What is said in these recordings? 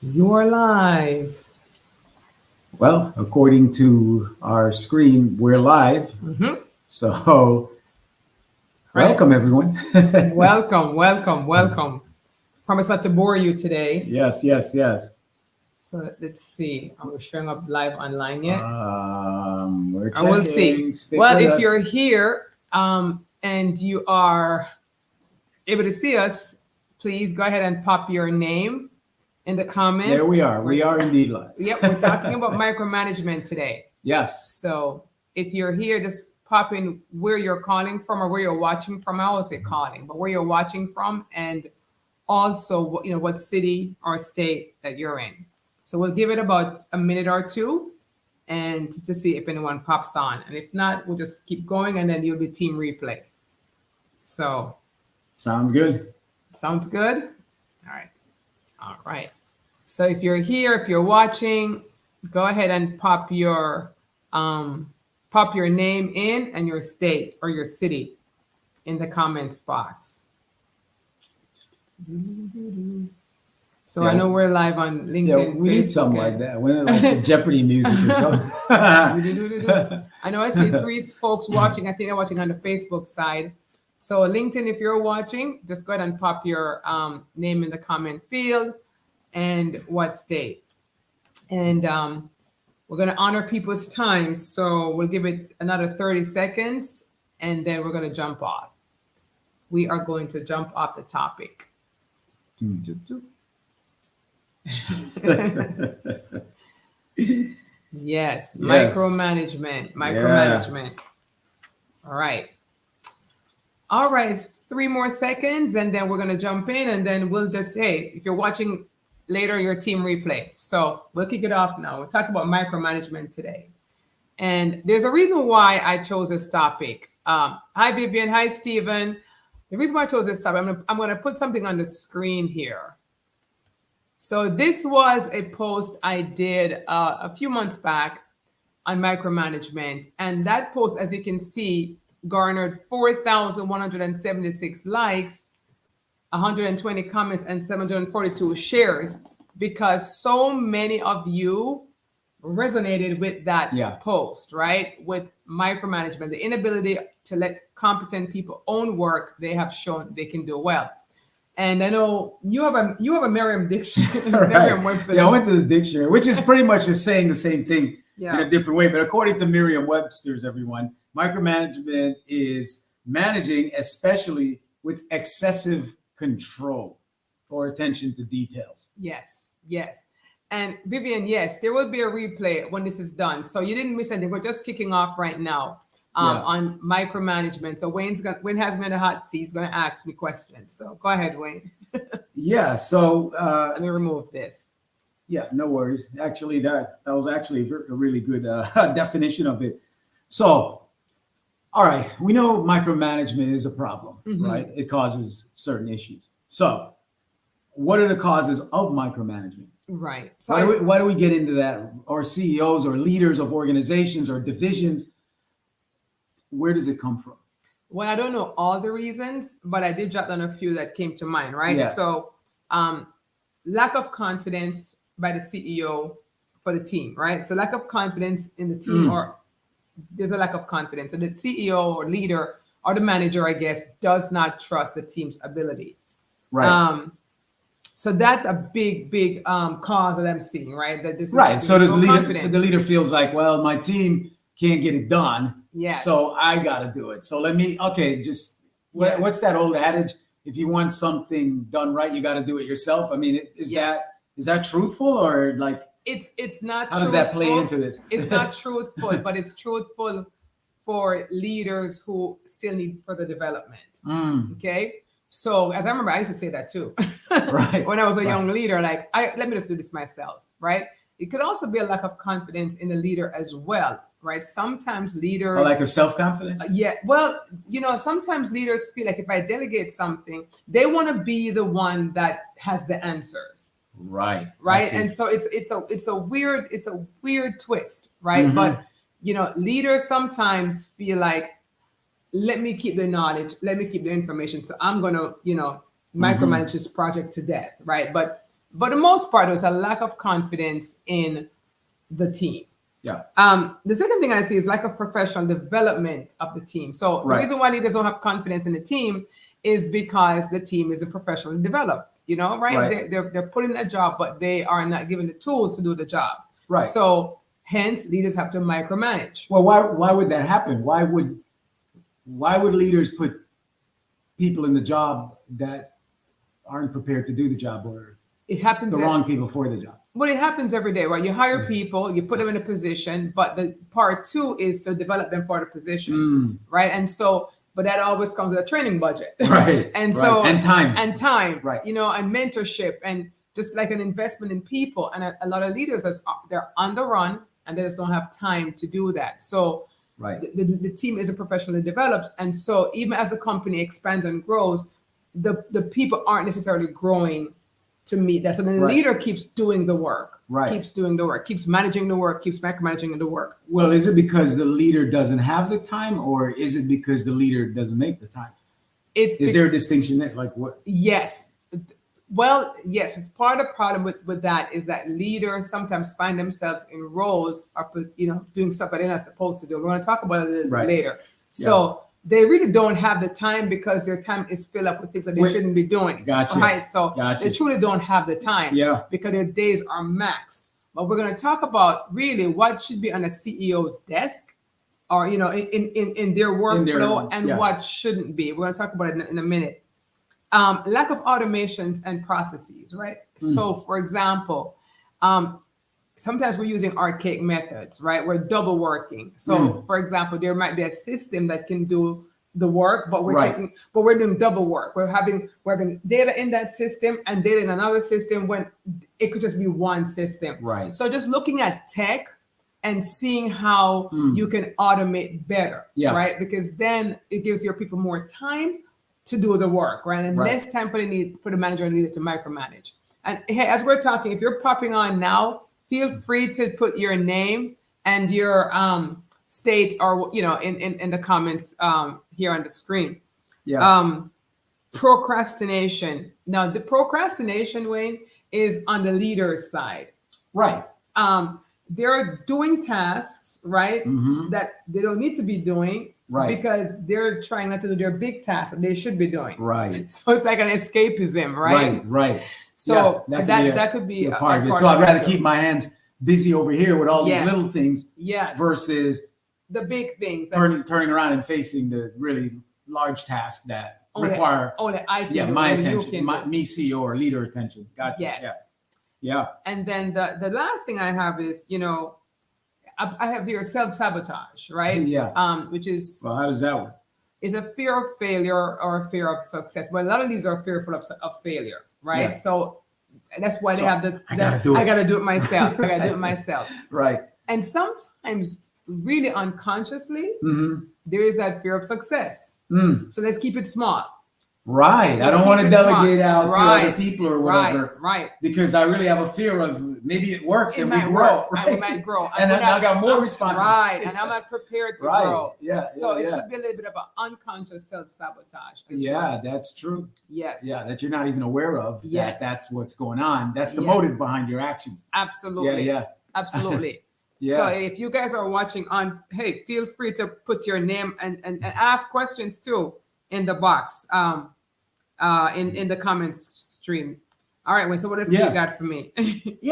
You're live. Well, according to our screen, we're live. Mhm. So, Right. welcome everyone. Welcome, welcome, welcome. Promise not to bore you today. Yes, yes, yes. So let's see. Are we showing up live online yet? We're I will see. checking. Stick Well, with if us. you're here and you are able to see us, please go ahead and pop your name in the There we comments. are. We are indeed live. Yep, we're talking about micromanagement today. Yes. So if you're here, just pop in where you're calling from or where you're watching from. I always say calling, but where you're watching from, and also what city or state that you're in. So we'll give it about a minute or two, and to see if anyone pops on. And if not, we'll just keep going, and then you'll be team replay. So Sounds good. sounds good. All right. All right. So if you're here, if you're watching, go ahead and pop your name in and your state or your city in the comments box. So I Yeah. know we're live on Yeah, LinkedIn, we need Facebook, something like that. We need like Jeopardy music or something. I know I see three folks watching. I think they're watching on the Facebook side. So LinkedIn, if you're watching, just go ahead and pop your name in the comment field and what state. And we're going to honor people's time. So we'll give it another 30 seconds and then we're going to jump off. We are going to jump off the topic. Yes, micromanagement. Micromanagement. Yeah. All right. 3 more seconds and then we're going to jump in and then we'll just say, if you're watching later, your team replay. So we'll kick it off now. We'll talk about micromanagement today. And there's a reason why I chose this topic. Hi, Vivian. Hi, Stephen. The reason why I chose this topic, I'm going to put something on the screen here. So this was a post I did a few months back on micromanagement. And that post, as you can see, garnered 4,176 likes, 120 comments, and 742 shares because so many of you resonated with that post, right? With micromanagement, the inability to let competent people own work they have shown they can do well. And I know you have a Merriam dictionary, Right. Merriam-Webster. Yeah, I went to the dictionary, which is pretty much just saying the same thing in a different way. But according to Merriam-Webster's, everyone, micromanagement is managing, especially with excessive control or attention to details. Yes, yes. And Vivian, yes, there will be a replay when this is done. So you didn't miss anything. We're just kicking off right now on micromanagement. So Wayne has me in the hot seat. He's going to ask me questions. So go ahead, Wayne. Yeah. So let me remove this. Yeah, no worries. Actually, that was actually a really good definition of it. So, all right, we know micromanagement is a problem, right? It causes certain issues. So, what are the causes of micromanagement? Right. So why do we get into that? Or CEOs or leaders of organizations or divisions, where does it come from? Well, I don't know all the reasons, but I did jot down a few that came to mind, right? Yeah. So, lack of confidence by the CEO for the team, right? So lack of confidence in the team, or there's a lack of confidence. So the CEO or leader or the manager, I guess, does not trust the team's ability. Right. So that's a big cause that I'm seeing, right? That this is right. So the confidence. leader feels like, well, my team can't get it done. Yes. So I got to do it. So what's that old adage? If you want something done right, you got to do it yourself. I mean, is that truthful or like? It's not. How does that play into this? It's not truthful, but it's truthful for leaders who still need further development. Okay. So as I remember, I used to say that too. Right. When I was a young leader, like let me just do this myself, right? It could also be a lack of confidence in the leader as well, right? Sometimes leaders, a lack of self-confidence. Yeah. Well, sometimes leaders feel like if I delegate something, they want to be the one that has the answers. Right. Right. And so it's a weird twist, right? But leaders sometimes feel like, let me keep the knowledge, let me keep the information. So I'm gonna, micromanage this project to death, right? But But the most part, there's a lack of confidence in the team. Yeah. The second thing I see is lack of professional development of the team. So the reason why leaders don't have confidence in the team is because the team isn't professionally developed, right? They're put in a job, but they are not given the tools to do the job. Right. So hence leaders have to micromanage. Well, why would that happen? Why would leaders put people in the job that aren't prepared to do the job, or it happens the wrong people for the job? Well, it happens every day, right? You hire people, you put them in a position, but the part two is to develop them for the position, right? And so, but that always comes with a training budget, right? And so, and time, right? And mentorship, and just like an investment in people. And a lot of leaders they're on the run, and they just don't have time to do that. So, the team isn't professionally developed, and so even as the company expands and grows, the people aren't necessarily growing to meet that. So then the leader keeps doing the work, keeps managing the work, keeps micromanaging the work. Well, is it because the leader doesn't have the time, or is it because the leader doesn't make the time? Is there a distinction there? Like what? Yes. Well, yes, it's part of the problem with that is that leaders sometimes find themselves in roles or, doing stuff that they're not supposed to do. We're going to talk about it a little bit later. So they really don't have the time because their time is filled up with things that they shouldn't be doing. Gotcha. Right? So they truly don't have the time because their days are maxed. But we're going to talk about really what should be on a CEO's desk or, in their workflow and what shouldn't be. We're going to talk about it in a minute. Lack of automations and processes, right? So, for example, sometimes we're using archaic methods, right? We're double working. So, for example, there might be a system that can do the work, but we're doing double work. We're having data in that system and data in another system when it could just be one system. Right. So, just looking at tech and seeing how you can automate better, right? Because then it gives your people more time to do the work, right? And less time for the manager and leader to micromanage. And hey, as we're talking, if you're popping on now, feel free to put your name and your state or in the comments here on the screen. Procrastination. Now the procrastination, Wayne, is on the leader's side. Right. They're doing tasks, right, that they don't need to be doing. Right. Because they're trying not to do their big tasks that they should be doing. Right. So it's like an escapism, right? Right. So that could be a part of it. So I'd rather keep my hands busy over here with all these little things versus the big things. Turning around and facing the really large tasks that require my attention, me CEO or leader attention. Gotcha. Yes. Yeah. And then the last thing I have is, I have here self-sabotage, right? Yeah. Which is how does that work? Is a fear of failure or a fear of success. But a lot of these are fearful of failure, right? Yeah. So that's why they have I gotta do it myself. I gotta do it myself. Right. And sometimes, really unconsciously, there is that fear of success. So let's keep it small. Right. I don't want to delegate out to other people or whatever. Right. Because I really have a fear of maybe it works and we grow. Right? We might grow. And then I got more responsibility. Right. And I'm not prepared to grow. Yeah. So it could be a little bit of an unconscious self-sabotage. Yeah, that's true. Yes. Yeah, that you're not even aware of. Yes. That's what's going on. That's the motive behind your actions. Absolutely. Yeah. Absolutely. Yeah. So if you guys are watching on, hey, feel free to put your name and ask questions too in the box. In the comments stream. All right, wait, so what else you got for me?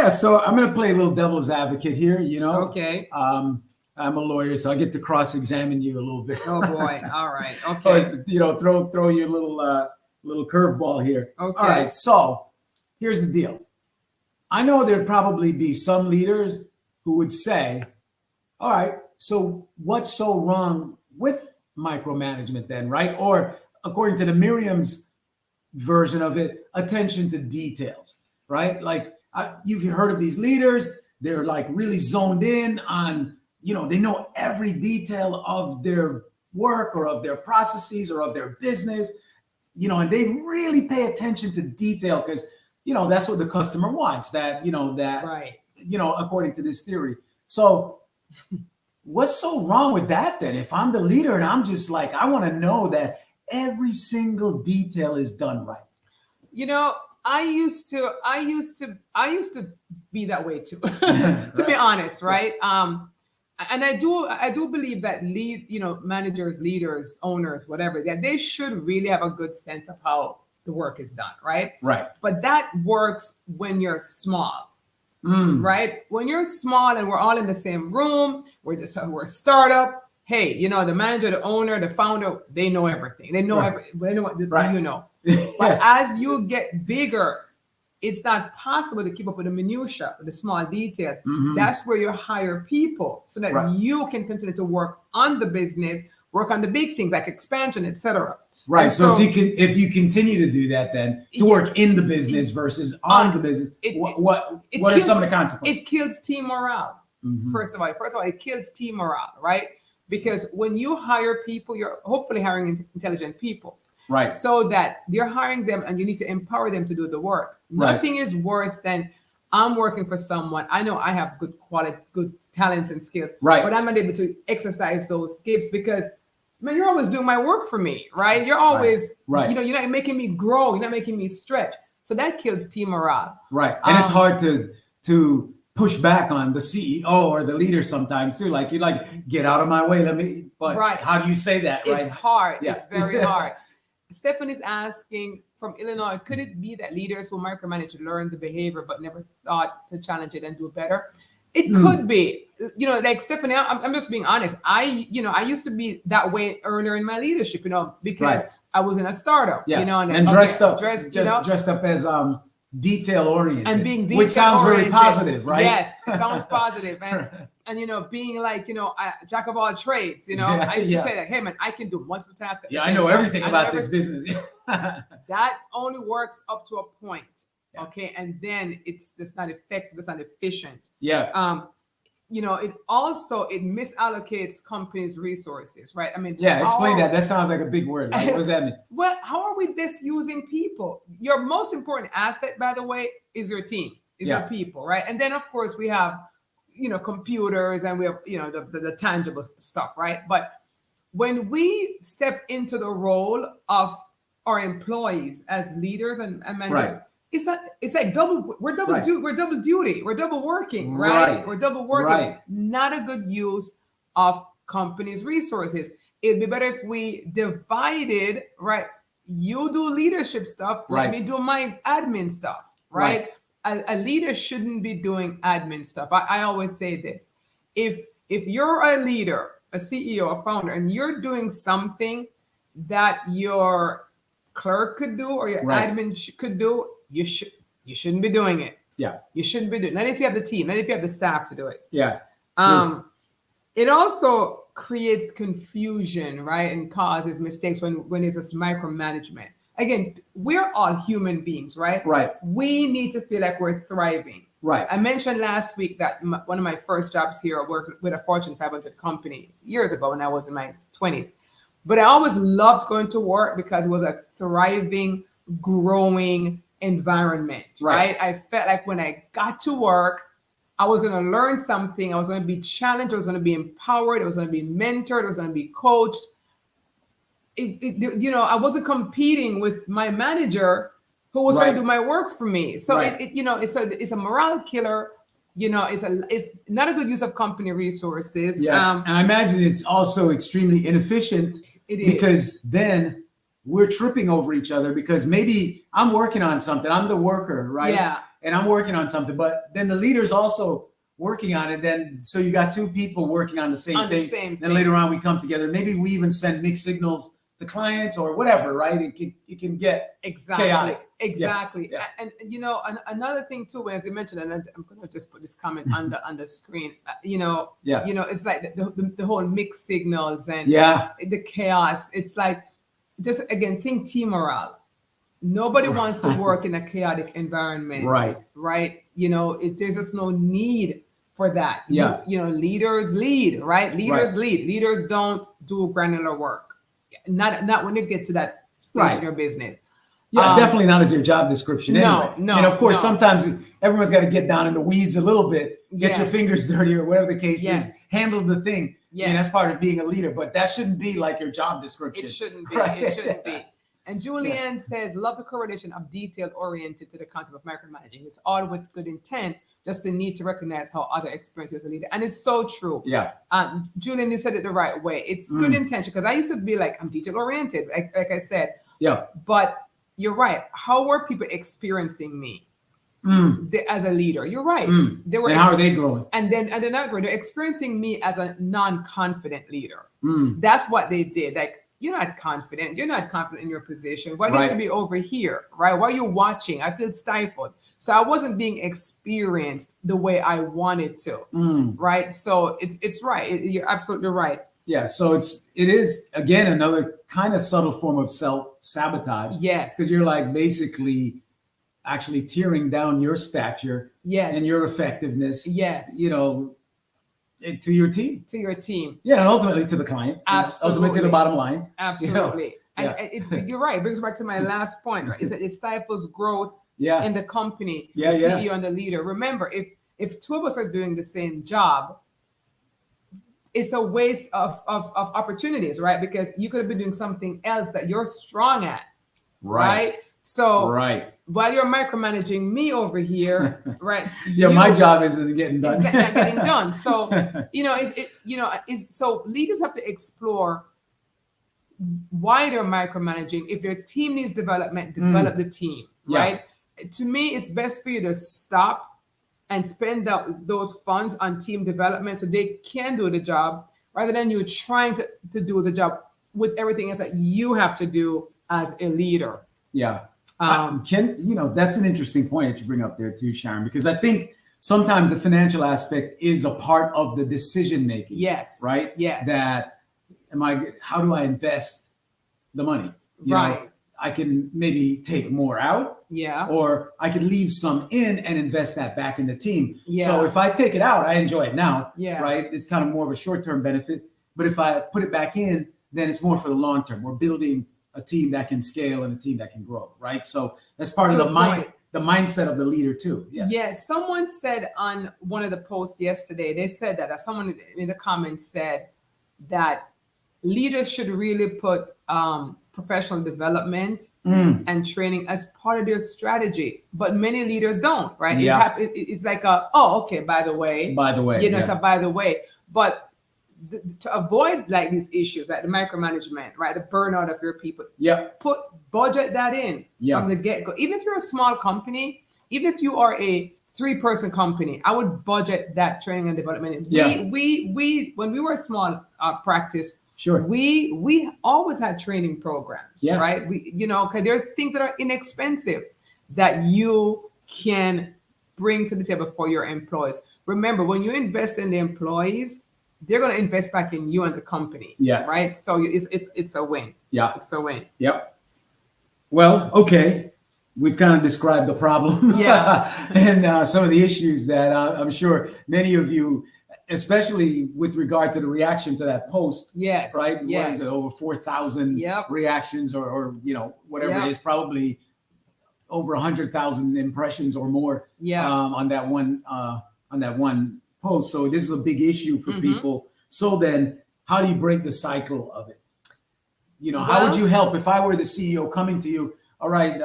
So I'm going to play a little devil's advocate here, Okay. I'm a lawyer, so I get to cross-examine you a little bit. Oh, boy. All right. Okay. Or, throw you a little curveball here. Okay. All right, so here's the deal. I know there'd probably be some leaders who would say, all right, so what's so wrong with micromanagement then, right? Or according to the Miriam's version of it, attention to details, right? Like you've heard of these leaders, they're like really zoned in on, they know every detail of their work or of their processes or of their business, and they really pay attention to detail because, that's what the customer wants, right. According to this theory. So what's so wrong with that then? If I'm the leader and I'm just like, I want to know that every single detail is done right. I used to be that way too, to be honest, right? And I do believe that managers, leaders, owners, whatever, that they should really have a good sense of how the work is done, right? Right. But that works when you're small, right? When you're small and we're all in the same room, we're a startup. Hey, the manager, the owner, the founder, they know everything. They know they know what you know. But as you get bigger, it's not possible to keep up with the minutia, with the small details. That's where you hire people so that you can continue to work on the business, work on the big things like expansion, etc. Right. So if you continue to do that, then to work in the business versus on the business, what are some of the consequences? It kills team morale. First of all, it kills team morale, right? Because when you hire people, you're hopefully hiring intelligent people. Right. So that you're hiring them and you need to empower them to do the work. Nothing is worse than I'm working for someone. I know I have good quality, good talents and skills, but I'm not able to exercise those skills because, man, you're always doing my work for me, right? You're always, you're not making me grow. You're not making me stretch. So that kills team morale. Right. And it's hard to push back on the CEO or the leader sometimes too. Like, get out of my way. But how do you say that? It's hard. Yeah. It's very hard. Stephanie's asking from Illinois, could it be that leaders who micromanage learn the behavior but never thought to challenge it and do better? It could be. Like Stephanie, I'm just being honest. I used to be that way earlier in my leadership, because I was in a startup, and dressed up as detail oriented, and being detail which sounds very positive, right? Yes, it sounds positive, and being like a jack of all trades. I used to say that, hey man, I can do multiple tasks. I know everything about this business. That only works up to a point, okay, and then it's just not effective. It's not efficient. Yeah. It misallocates companies' resources, right? I mean, explain that. That sounds like a big word. Like, what does that mean? Well, how are we best using people? Your most important asset, by the way, is your team, is your people, right? And then, of course, we have, computers and we have, the tangible stuff, right? But when we step into the role of our employees as leaders and managers, it's like we're double duty. We're double working, right? We're double working. Right. Not a good use of companies' resources. It'd be better if we divided, right? You do leadership stuff, let me do my admin stuff, right? A leader shouldn't be doing admin stuff. I always say this. If you're a leader, a CEO, a founder, and you're doing something that your clerk could do or your admin could do, you shouldn't be doing it. Yeah. You shouldn't be doing it. Not if you have the team, not if you have the staff to do it. Yeah. It also creates confusion, right? And causes mistakes when there's this micromanagement. Again, we're all human beings, right? Right. We need to feel like we're thriving. Right. I mentioned last week that one of my first jobs here, I worked with a Fortune 500 company years ago when I was in my 20s. But I always loved going to work because it was a thriving, growing environment, right? I felt like when I got to work, I was going to learn something. I was going to be challenged. I was going to be empowered. I was going to be mentored. I was going to be coached. I wasn't competing with my manager who was trying to do my work for me. So it's a morale killer. It's not a good use of company resources. Yeah, and I imagine it's also extremely inefficient. It is. Because then we're tripping over each other because maybe I'm working on something. I'm the worker, right? Yeah. And I'm working on something, but then the leader's also working on it. Then so you got two people working on the same thing. Then later on we come together. Maybe we even send mixed signals to clients or whatever, right? It can get chaotic. Exactly. Yeah. And another thing too, as you mentioned, and I'm going to just put this comment on the screen. It's like the whole mixed signals and the chaos. It's like, just again, think team morale. Nobody wants to work in a chaotic environment. Right. There's just no need for that. Yeah. Leaders lead, right? Leaders lead. Leaders don't do granular work. Not when you get to that stage in your business. Yeah, definitely not as your job description anyway. No. And of course, sometimes everyone's got to get down in the weeds a little bit, get your fingers dirty or whatever the case is, handle the thing. Yeah. I mean, that's part of being a leader, but that shouldn't be like your job description. It shouldn't be. Right? It shouldn't be. And Julianne says, love the correlation of detail oriented to the concept of micromanaging. It's all with good intent, just the need to recognize how other experiences are leading. And it's so true. Yeah. Julian, you said it the right way. It's good intention, because I used to be like, I'm detail oriented, like I said. Yeah. But you're right. How were people experiencing me as a leader? You're right. They were. And how are they growing? And they're not growing. They're experiencing me as a non-confident leader. That's what they did. Like, you're not confident. You're not confident in your position. Why do you have to be over here, right? Why are you watching? I feel stifled. So I wasn't being experienced the way I wanted to, right? So it's right. You're absolutely right. Yeah. So it is again another kind of subtle form of self-sabotage. Yes. Because you're like basically actually tearing down your stature. Yes. And your effectiveness. Yes. You know, to your team. To your team. Yeah, and ultimately to the client. Absolutely. Ultimately to the bottom line. Absolutely. You know? And you're right. It brings back to my last point, right? Is that it stifles growth in the company, the CEO and the leader. Remember, if two of us are doing the same job, it's a waste of opportunities, right? Because you could have been doing something else that you're strong at, right? So while you're micromanaging me over here, right? My job isn't getting done. It's not getting done. So so leaders have to explore why they're micromanaging. If your team needs development, develop the team, right? To me, it's best for you to stop and spend those funds on team development so they can do the job, rather than you trying to do the job with everything else that you have to do as a leader. Yeah. That's an interesting point that you bring up there too, Sharon, because I think sometimes the financial aspect is a part of the decision making. Yes. Right? Yes. That how do I invest the money? You know, I can maybe take more out. Yeah. Or I could leave some in and invest that back in the team. Yeah. So if I take it out, I enjoy it now. Yeah. Right. It's kind of more of a short-term benefit. But if I put it back in, then it's more for the long term. We're building a team that can scale and a team that can grow. Right. So that's part of the mindset of the leader too. Yeah. Yes. Someone said on one of the posts yesterday, they said that someone in the comments said that leaders should really put professional development and training as part of their strategy, but many leaders don't, right? Yeah. It's like by the way, so by the way, but to avoid like these issues, like the micromanagement, right? The burnout of your people. Yeah. Budget that in from the get-go. Even if you're a small company, even if you are a 3-person company, I would budget that training and development. We when we were a small practice, sure, we always had training programs, right? Because there are things that are inexpensive that you can bring to the table for your employees. Remember, when you invest in the employees, they're going to invest back in you and the company. Yes. Right. So it's a win. Yeah. It's a win. Yep. Well, okay. We've kind of described the problem. Yeah. And some of the issues that I'm sure many of you, especially with regard to the reaction to that post. Yes. Right. Yes. What is it? Over 4,000 reactions or whatever it is, probably over 100,000 impressions or more on that one post. So this is a big issue for people. So then how do you break the cycle of it? How would you help if I were the CEO coming to you? All right,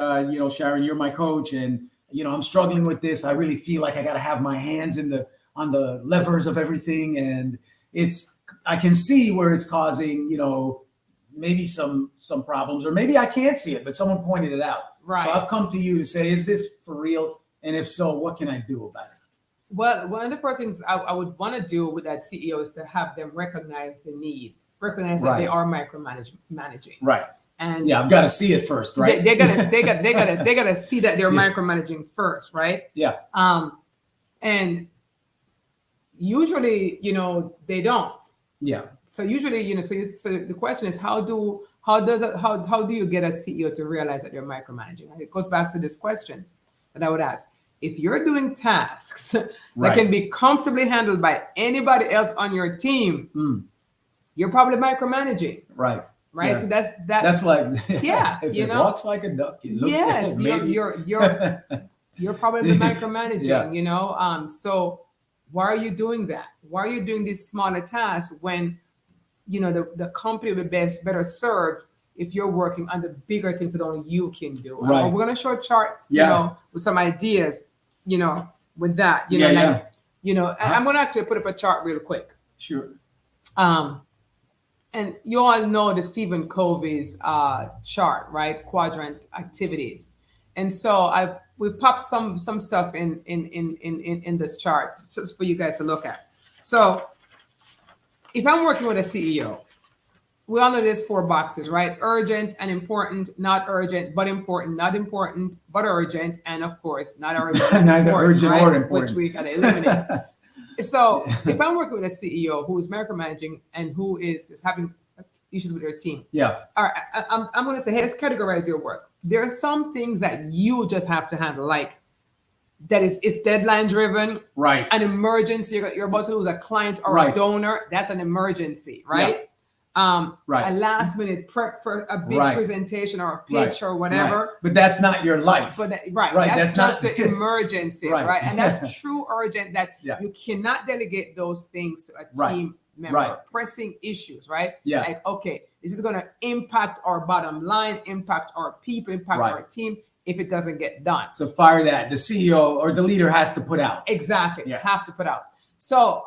Sharon, you're my coach, and I'm struggling with this. I really feel like I got to have my hands on the levers of everything, and I can see where it's causing maybe some problems, or maybe I can't see it, but someone pointed it out. Right. So I've come to you to say, is this for real? And if so, what can I do about it? Well, one of the first things I would want to do with that CEO is to have them recognize the need, recognize that they are micromanaging. Right. And I've got to see it first, right? They gotta see that they're micromanaging first, right? Yeah. And usually, they don't. Yeah. So usually, so the question is, how do you get a CEO to realize that you're micromanaging? It goes back to this question that I would ask. If you're doing tasks that can be comfortably handled by anybody else on your team, you're probably micromanaging. Right. Right. Yeah. So that's like if it walks like a duck, it looks yes, maybe. you're probably micromanaging. So why are you doing that? Why are you doing these smaller tasks when the company would be better served if you're working on the bigger things that only you can do. Right. We're going to show a chart, with some ideas, with that, I'm going to actually put up a chart real quick. Sure. And you all know the Stephen Covey's chart, right? Quadrant activities. And so we popped some stuff in this chart just for you guys to look at. So if I'm working with a CEO, we all know there's 4 boxes, right? Urgent and important, not urgent, but important, not important, but urgent, and of course, not urgent. Neither urgent or important. Which we gotta eliminate. So if I'm working with a CEO who is micromanaging and who is just having issues with their team, all right, I'm going to say, hey, let's categorize your work. There are some things that you just have to handle, like that it's deadline driven, right? An emergency. You're about to lose a client or a donor. That's an emergency, right? A last minute prep for a big presentation or a pitch or whatever. But that's not your life. But that's just the emergency, right? And that's true urgent that you cannot delegate those things to a team member. Pressing issues, right? Like, okay, this is going to impact our bottom line, impact our people, impact our team if it doesn't get done. So fire that. The CEO or the leader has to put out. Exactly. Have to put out. So,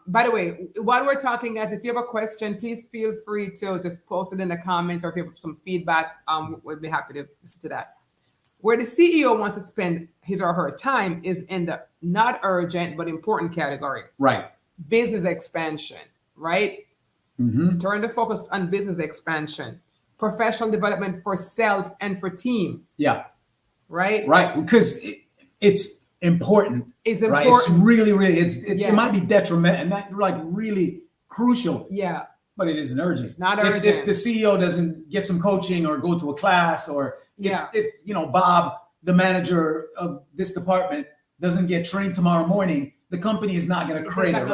by the way, while we're talking, guys, if you have a question, please feel free to just post it in the comments, or if you have some feedback, we'll be happy to listen to that. Where the CEO wants to spend his or her time is in the not urgent but important category. Right. Business expansion, right? Mm-hmm. Turn the focus on business expansion, professional development for self and for team. Yeah. Right. Right. Because it's important. It's right? important. It's really, it might be detrimental and not like really crucial. Yeah. But it isn't urgent. It's not urgent. If the CEO doesn't get some coaching or go to a class, or if Bob, the manager of this department, doesn't get trained tomorrow morning, the company is not going to crater,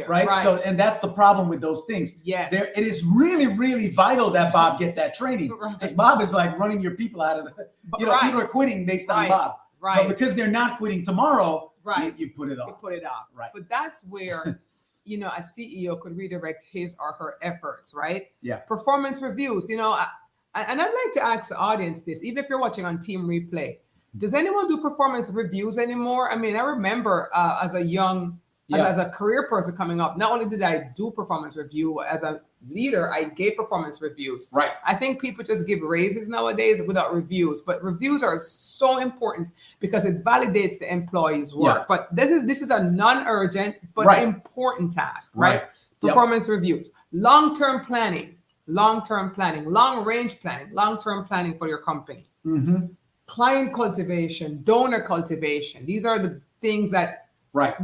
right? So, and that's the problem with those things. Yes. It is really, really vital that Bob get that training, because Bob is like running your people out of the, people are quitting based on Bob. Right. But because they're not quitting tomorrow, you put it off. You put it off. Right. But that's where, a CEO could redirect his or her efforts, right? Yeah. Performance reviews, and I'd like to ask the audience this, even if you're watching on Team Replay, does anyone do performance reviews anymore? I mean, I remember as a young, as a career person coming up, not only did I do performance review, as a leader, I gave performance reviews. Right. I think people just give raises nowadays without reviews, but reviews are so important because it validates the employee's work. But this is a non-urgent but important task, right? Performance reviews, long-term planning, long-range planning, long-term planning for your company. Mm-hmm. Client cultivation, donor cultivation. These are the things that your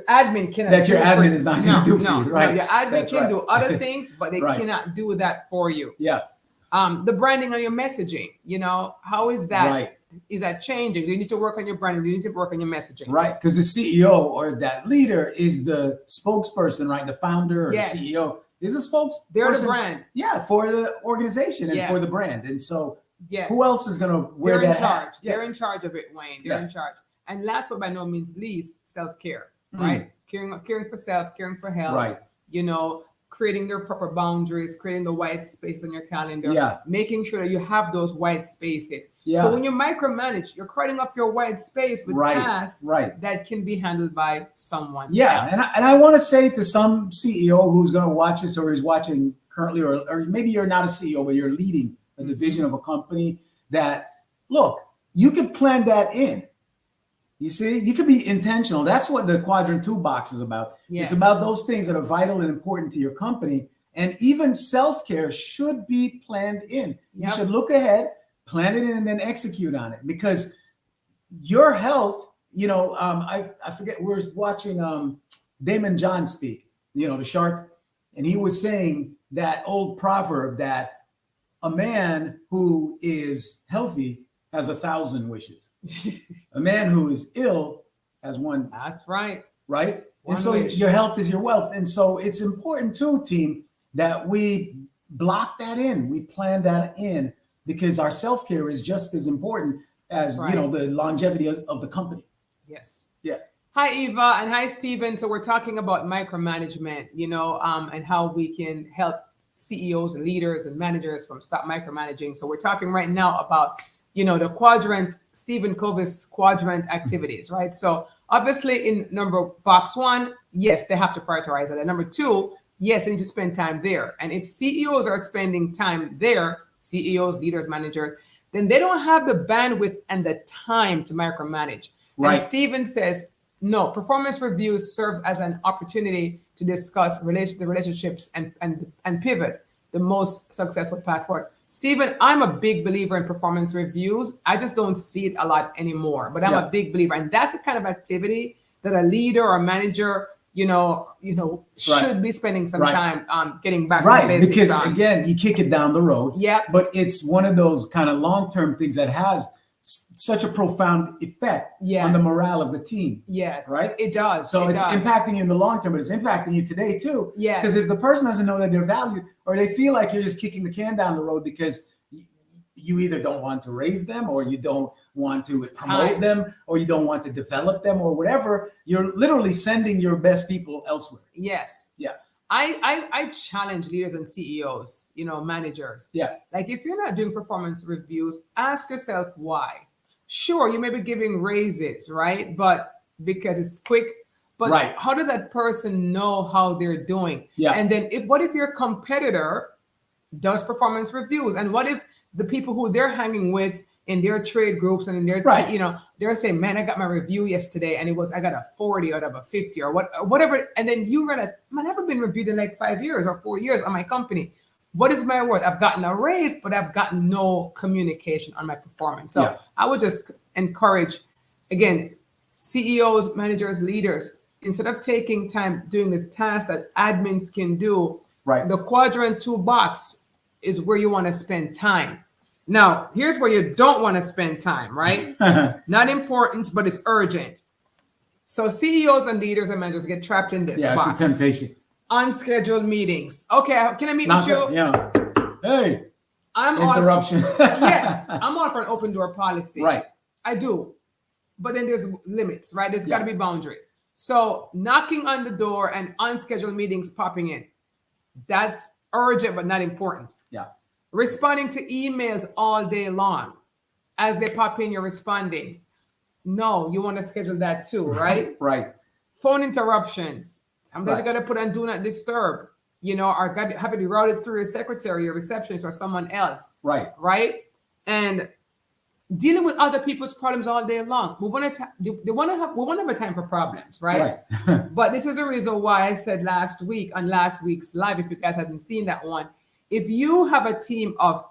admin cannot do. That your admin is not going to do for you, right? No, your admin can do other things, but they cannot do that for you. Yeah. The branding of your messaging, how is that? Right. Is that changing? Do you need to work on your branding? Do you need to work on your messaging? Right. Because the CEO or that leader is the spokesperson, right? The founder or the CEO is a spokesperson. They're the brand. Yeah, for the organization and for the brand. And so who else is going to wear that hat? They're in charge of it, Wayne. They're in charge. And last but by no means least, self-care, right? Caring for self, caring for health, right? Creating your proper boundaries, creating the white space on your calendar, making sure that you have those white spaces. Yeah. So when you micromanage, you're creating up your white space with tasks that can be handled by someone else. And I want to say to some CEO who's going to watch this or is watching currently, or maybe you're not a CEO, but you're leading a division of a company, that, look, you could plan that in. You see, you could be intentional. That's what the quadrant 2 box is about. Yes. It's about those things that are vital and important to your company. And even self-care should be planned in. You should look ahead, plan it in, and then execute on it. Because your health, I forget, we were watching Damon John speak, the shark. And he was saying that old proverb that a man who is healthy has 1,000 wishes. A man who is ill has one. That's right. Right? One and so wish. Your health is your wealth. And so it's important too, team, that we block that in. We plan that in, because our self-care is just as important as, the longevity of the company. Yes. Yeah. Hi, Eva, and hi, Stephen. So we're talking about micromanagement, and how we can help CEOs and leaders and managers from stop micromanaging. So we're talking right now about, the quadrant, Stephen Covey's quadrant activities, right? So obviously in box 1, yes, they have to prioritize it. And number 2, yes, they need to spend time there. And if CEOs are spending time there, CEOs, leaders, managers, then they don't have the bandwidth and the time to micromanage. Right. And Stephen says, no, performance reviews serves as an opportunity to discuss the relationships and pivot the most successful path forward. Stephen, I'm a big believer in performance reviews. I just don't see it a lot anymore, but I'm a big believer. And that's the kind of activity that a leader or a manager, should be spending some time getting back to the basics. Because again, you kick it down the road. Yeah. But it's one of those kind of long-term things that has such a profound effect on the morale of the team. Yes. Right? It does. So it's impacting you in the long term, but it's impacting you today too. Yeah. Because if the person doesn't know that they're valued, or they feel like you're just kicking the can down the road because you either don't want to raise them, or you don't want to promote them, or you don't want to develop them, or whatever, you're literally sending your best people elsewhere. Yes. Yeah. I challenge leaders and CEOs, managers. Yeah. Like if you're not doing performance reviews, ask yourself why. Sure, you may be giving raises, right? But because it's quick. But how does that person know how they're doing? Yeah. And then what if your competitor does performance reviews? And what if the people who they're hanging with in their trade groups and in their, they're saying, man, I got my review yesterday and I got a 40 out of a 50 or whatever. And then you realize, man, I haven't been reviewed in like 5 years or 4 years on my company. What is my worth? I've gotten a raise, but I've gotten no communication on my performance. So I would just encourage, again, CEOs, managers, leaders, instead of taking time doing the tasks that admins can do, the quadrant 2 box is where you want to spend time. Now, here's where you don't want to spend time, right? Not important, but it's urgent. So CEOs and leaders and managers get trapped in this box. It's a temptation. Unscheduled meetings. Okay, can I meet with you? Yeah. Hey. I'm interruption. Yes, I'm all for an open door policy. Right. I do. But then there's limits, right? There's got to be boundaries. So knocking on the door and unscheduled meetings popping in, that's urgent but not important. Yeah. Responding to emails all day long. As they pop in, you're responding. No, you want to schedule that too, right? Right. Phone interruptions. Sometimes you got to put on do not disturb, or have it routed through your secretary, your receptionist, or someone else. Right. Right. And dealing with other people's problems all day long. We want to have a time for problems, right? But this is the reason why I said last week on last week's live, if you guys haven't seen that one, if you have a team of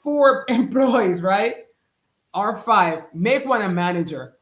4 employees, right, or 5, make one a manager.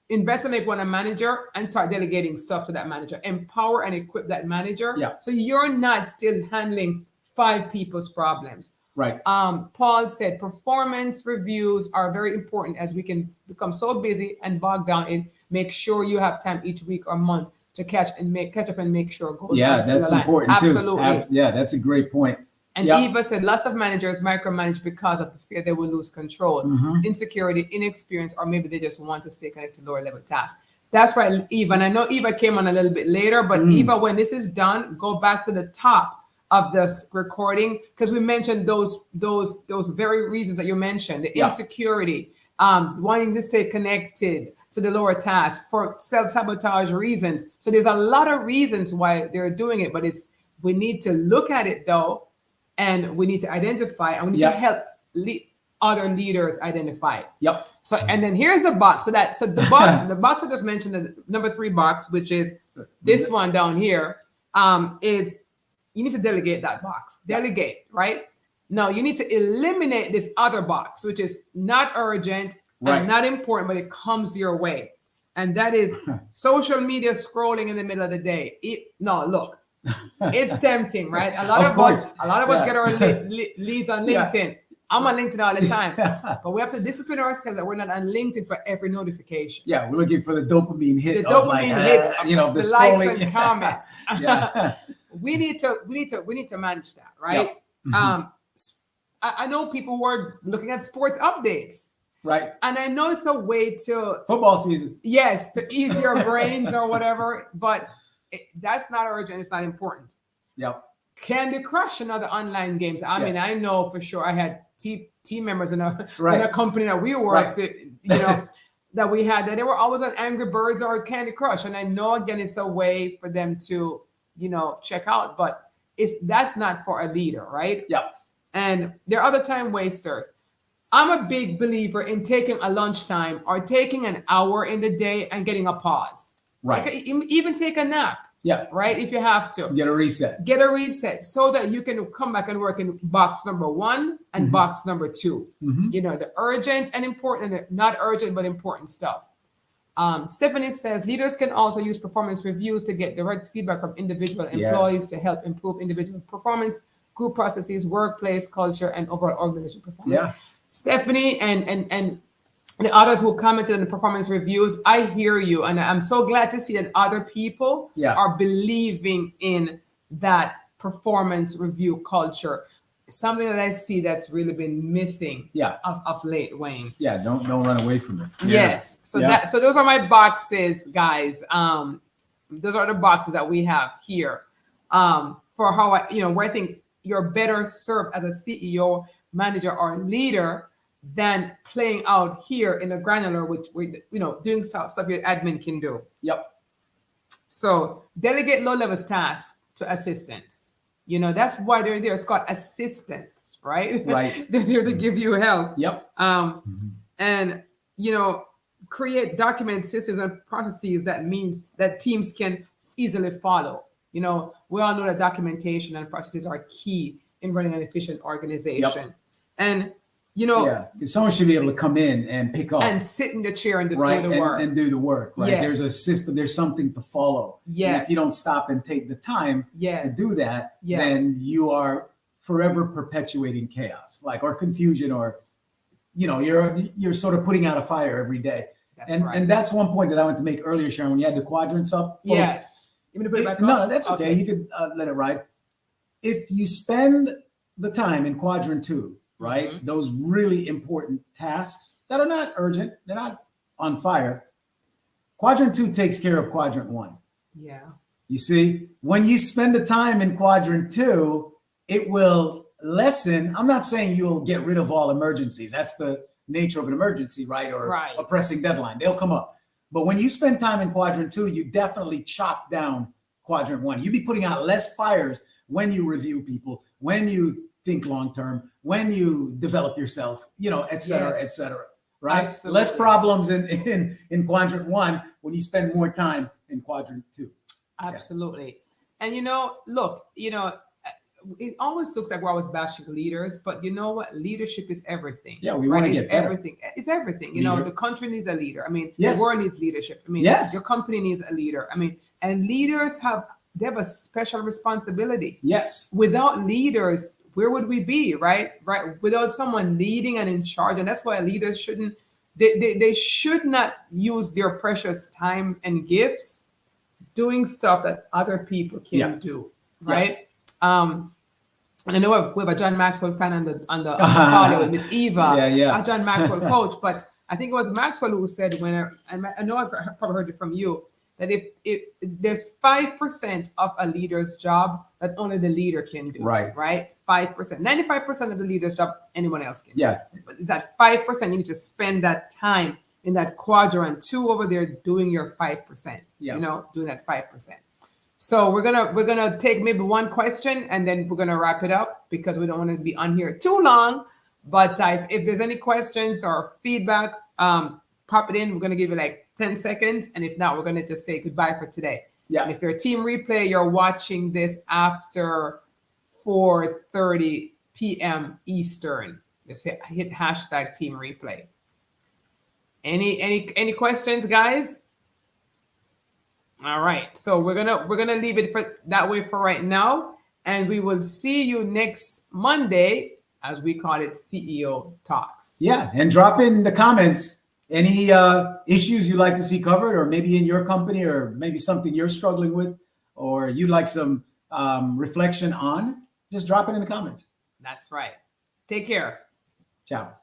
Invest and make one a manager and start delegating stuff to that manager. Empower and equip that manager. Yeah. So you're not still handling 5 people's problems. Right. Paul said performance reviews are very important as we can become so busy and bogged down in make sure you have time each week or month to catch up and make sure it goes. Yeah, that's important too. Absolutely. Yeah, that's a great point. And Eva said lots of managers micromanage because of the fear they will lose control, insecurity, inexperience, or maybe they just want to stay connected to lower level tasks. That's right, Eva. And I know Eva came on a little bit later, but Eva, when this is done, go back to the top of this recording because we mentioned those very reasons that you mentioned, the insecurity, wanting to stay connected to the lower task for self-sabotage reasons. So there's a lot of reasons why they're doing it, but we need to look at it though. And we need to identify, and we need to help other leaders identify. Yep. So, and then here's the box. So the box, the box I just mentioned, the number 3 box, which is this one down here, is you need to delegate that box. Delegate, right? Now you need to eliminate this other box, which is not urgent and not important, but it comes your way, and that is social media scrolling in the middle of the day. Look. It's tempting, right? A lot of us get our leads on LinkedIn. I'm on LinkedIn all the time, but we have to discipline ourselves that we're not on LinkedIn for every notification. Yeah, we're looking for the dopamine hit. The dopamine hit, the likes and comments. Yeah. we need to manage that, right? Yep. I know people who are looking at sports updates. Right. And I know it's a way to football season. Yes, to ease your brains or whatever, but that's not urgent. It's not important. Yep. Candy Crush and other online games. I mean, I know for sure I had team members in a company that we worked, that we had, that they were always on Angry Birds or Candy Crush. And I know, again, it's a way for them to, check out, but that's not for a leader, right? Yeah. And there are other time wasters. I'm a big believer in taking a lunchtime or taking an hour in the day and getting a pause. Right. Even take a nap. Yeah. Right. If you have to. Get a reset. So that you can come back and work in box number 1 and box number 2. The urgent and important, not urgent, but important stuff. Stephanie says leaders can also use performance reviews to get direct feedback from individual employees to help improve individual performance, group processes, workplace culture, and overall organization performance. Yeah. Stephanie and the others who commented on the performance reviews, I hear you. And I'm so glad to see that other people are believing in that performance review culture. Something that I see that's really been missing of late, Wayne. Yeah, don't run away from it. Yes. So so those are my boxes, guys. Those are the boxes that we have here for how where I think you're better served as a CEO, manager, or leader than playing out here in a granular, which we doing stuff your admin can do. Yep. So delegate low-level tasks to assistants. That's why they're there. It's called assistants, right? Right. They're there to give you help. Yep. And create document systems and processes that teams can easily follow. We all know that documentation and processes are key in running an efficient organization. And someone should be able to come in and pick up and sit in the chair and just do the work. And do the work, right? Yes. There's a system, there's something to follow. Yes. And if you don't stop and take the time to do that, then you are forever perpetuating chaos, or confusion, or you're sort of putting out a fire every day. And that's one point that I want to make earlier, Sharon, when you had the quadrants up. Folks, yes. You want to put it back up? No, that's okay. You could let it ride. If you spend the time in quadrant 2, right? Those really important tasks that are not urgent, they're not on fire. Quadrant 2 takes care of quadrant 1. Yeah. You see, when you spend the time in quadrant 2, it will lessen. I'm not saying you'll get rid of all emergencies. That's the nature of an emergency, right? Or a pressing deadline. They'll come up. But when you spend time in quadrant 2, you definitely chop down quadrant 1. You'll be putting out less fires when you review people, when you think long-term, when you develop yourself, et cetera, right? Absolutely. Less problems in quadrant 1 when you spend more time in quadrant 2. Absolutely. And, look, it always looks like we're always bashing leaders, but you know what? Leadership is everything. Yeah, we want to get better. Everything. It's everything. The country needs a leader. I mean, yes. The world needs leadership. I mean, your company needs a leader. I mean, and leaders have a special responsibility. Yes. Without leaders, where would we be, right? Without someone leading and in charge. And that's why leaders they should not use their precious time and gifts doing stuff that other people can do, right? And I know we have a John Maxwell fan on the call with Miss Eva, a John Maxwell coach, but I think it was Maxwell who said I know I've probably heard it from you, that if there's 5% of a leader's job that only the leader can do, right? 5%, 95% of the leader's job anyone else can do. But it's that 5% you need to spend that time in that quadrant 2 over there doing your 5%, doing that 5%. So we're gonna take maybe one question and then we're gonna wrap it up because we don't want to be on here too long. But if there's any questions or feedback, pop it in. We're gonna give you like 10 seconds, and if not, we're gonna just say goodbye for today. And if you're a team replay, you're watching this after 4:30 p.m. Eastern. Just hit hashtag team replay. Any questions, guys? All right, so we're gonna leave it for that way for right now, and we will see you next Monday, as we call it, CEO Talks. Yeah, and drop in the comments any issues you'd like to see covered, or maybe in your company, or maybe something you're struggling with, or you'd like some reflection on. Just drop it in the comments. That's right. Take care. Ciao.